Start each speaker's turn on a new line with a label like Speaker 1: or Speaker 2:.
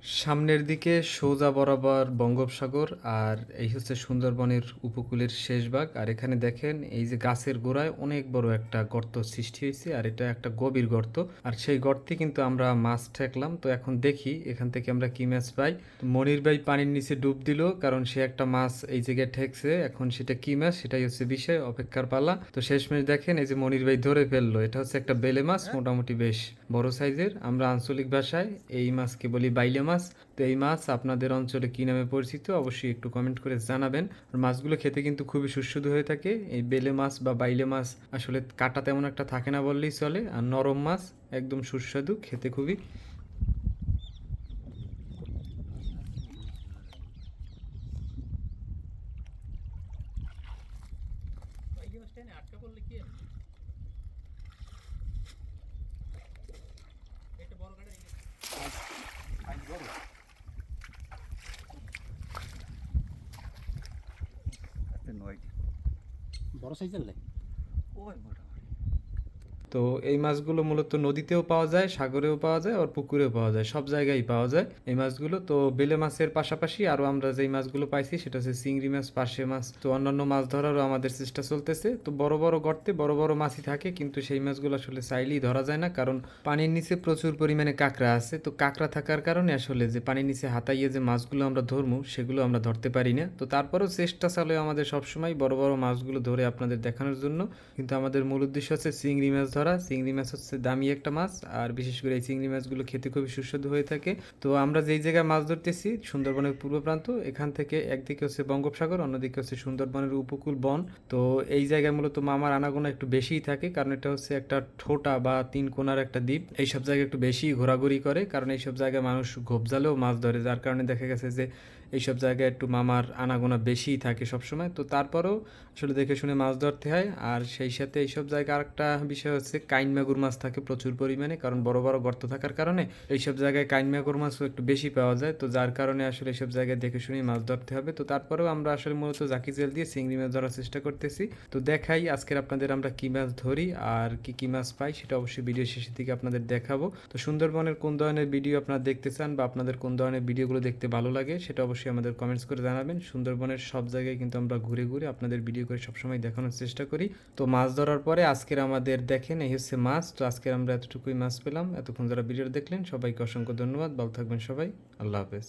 Speaker 1: সামনের দিকে সোজা বরাবর বঙ্গোপসাগর, আর এই হচ্ছে সুন্দরবনের উপকূলের শেষ ভাগ। আর এখানে দেখেন এই যে গাছের গোড়ায় অনেক বড় একটা গর্ত সৃষ্টি হয়েছে, আর এটা একটা গভীর গর্ত। আর সেই গর্তে কিন্তু আমরা মাছ ঠেকলাম। তো এখন দেখি এখান থেকে আমরা কি মাছ পাই। তো মনির ভাই পানির নিচে ডুব দিল, কারণ সে একটা মাছ এই জায়গায় ঠেকছে। এখন সেটা কি মাছ সেটাই হচ্ছে বিষয়, অপেক্ষার পালা। তো শেষমেশ দেখেন এই যে মনির ভাই ধরে ফেললো, এটা হচ্ছে একটা বেলে মাছ, মোটামুটি বেশ বড় সাইজের। আমরা আঞ্চলিক ভাষায় এই মাছকে বলি বাইলে মাছ। তো এই মাছ আপনাদের অঞ্চলে কি নামে পরিচিত অবশ্যই একটু কমেন্ট করে জানাবেন। আর মাছগুলো খেতে কিন্তু খুবই সুস্বাদু হয়ে থাকে। এই বেলে মাছ বা বাইলে মাছ আসলে কাটা তেমন একটা থাকে না বললেই চলে, আর নরম মাছ, একদম সুস্বাদু খেতে খুবই।
Speaker 2: বড় সাইজের লাই।
Speaker 1: তো এই মাছগুলো মূলত নদীতেও পাওয়া যায়, সাগরেও পাওয়া যায়, আর পুকুরেও পাওয়া যায়, সব জায়গায় পাওয়া যায় এই মাছগুলো। তো বেলে মাছের পাশাপাশি আরও আমরা যেই মাছগুলো পাইছি সেটা হচ্ছে চিংড়ি মাছ, পার্শে মাছ। তো অন্যান্য মাছ ধরারও আমাদের চেষ্টা চলতেছে। তো বড় বড় গর্তে বড় বড় মাছই থাকে, কিন্তু সেই মাছগুলো আসলে চাইলেই ধরা যায় না, কারণ পানির নিচে প্রচুর পরিমাণে কাঁকড়া আছে। তো কাঁকড়া থাকার কারণে আসলে যে পানির নিচে হাতাইয়ে যে মাছগুলো আমরা ধরবো সেগুলো আমরা ধরতে পারি না। তো তারপরেও চেষ্টা চালে আমাদের সবসময় বড় বড় মাছগুলো ধরে আপনাদের দেখানোর জন্য। কিন্তু আমাদের মূল উদ্দেশ্য হচ্ছে চিংড়ি মাছ ধরা। চিংড়ি মাছ হচ্ছে দামি একটা মাছ, আর বিশেষ করে এই চিংড়ি মাছগুলো খেতে খুবই সুস্বাদু হয়ে থাকে। তো আমরা যেই জায়গায় মাছ ধরতেছি সুন্দরবনের পূর্ব প্রান্ত, এখান থেকে একদিকে হচ্ছে বঙ্গোপসাগর, অন্যদিকে হচ্ছে সুন্দরবনের উপকূল বন। তো এই জায়গায় মূলত মামার আনাগোনা একটু বেশিই থাকে, কারণ এটা হচ্ছে একটা ঠোঁটা বা তিন কোণার একটা দ্বীপ। এইসব জায়গায় একটু বেশি ঘোরাঘুরি করে, কারণ এইসব জায়গায় মানুষ গোপজালেও মাছ ধরে, যার কারণে দেখা গেছে যে এইসব জায়গায় একটু মামার আনাগোনা বেশিই থাকে সবসময়। তো তারপরেও আসলে দেখে শুনে মাছ ধরতে হয়। আর সেই সাথে এইসব জায়গায় আরেকটা বিষয় হচ্ছে কাইন মাগুর মাছ থাকে প্রচুর পরিমাণে, কারণ বড় বড় গর্ত থাকার কারণে এইসব জায়গায় কাইন মাগুর মাছও একটু বেশি পাওয়া যায়। তো যার কারণে আসলে এইসব জায়গায় দেখে শুনেই মাছ ধরতে হবে। তো তারপরেও আমরা আসলে মূলত জাকি জেল দিয়ে চিংড়ি মাছ ধরার চেষ্টা করতেছি। তো দেখাই আজকের আপনাদের আমরা কি মাছ ধরি আর কি কি মাছ পাই, সেটা অবশ্যই ভিডিও শেষের দিকে আপনাদের দেখাবো। তো সুন্দরবনের কোন ধরনের ভিডিও আপনারা দেখতে চান বা আপনাদের কোন ধরনের ভিডিওগুলো দেখতে ভালো লাগে সেটা অবশ্যই আমাদের কমেন্টস করে জানাবেন। সুন্দরবনের সব জায়গায় কিন্তু আমরা ঘুরে ঘুরে আপনাদের ভিডিও করে সবসময় দেখানোর চেষ্টা করি। তো মাছ ধরার পরে আজকের আমাদের দেখেন এই হচ্ছে মাছ। তো আজকের আমরা এতটুকুই মাছ পেলাম। এতক্ষণ যারা ভিডিও দেখলেন সবাইকে অসংখ্য ধন্যবাদ। ভালো থাকবেন সবাই। আল্লাহ হাফেজ।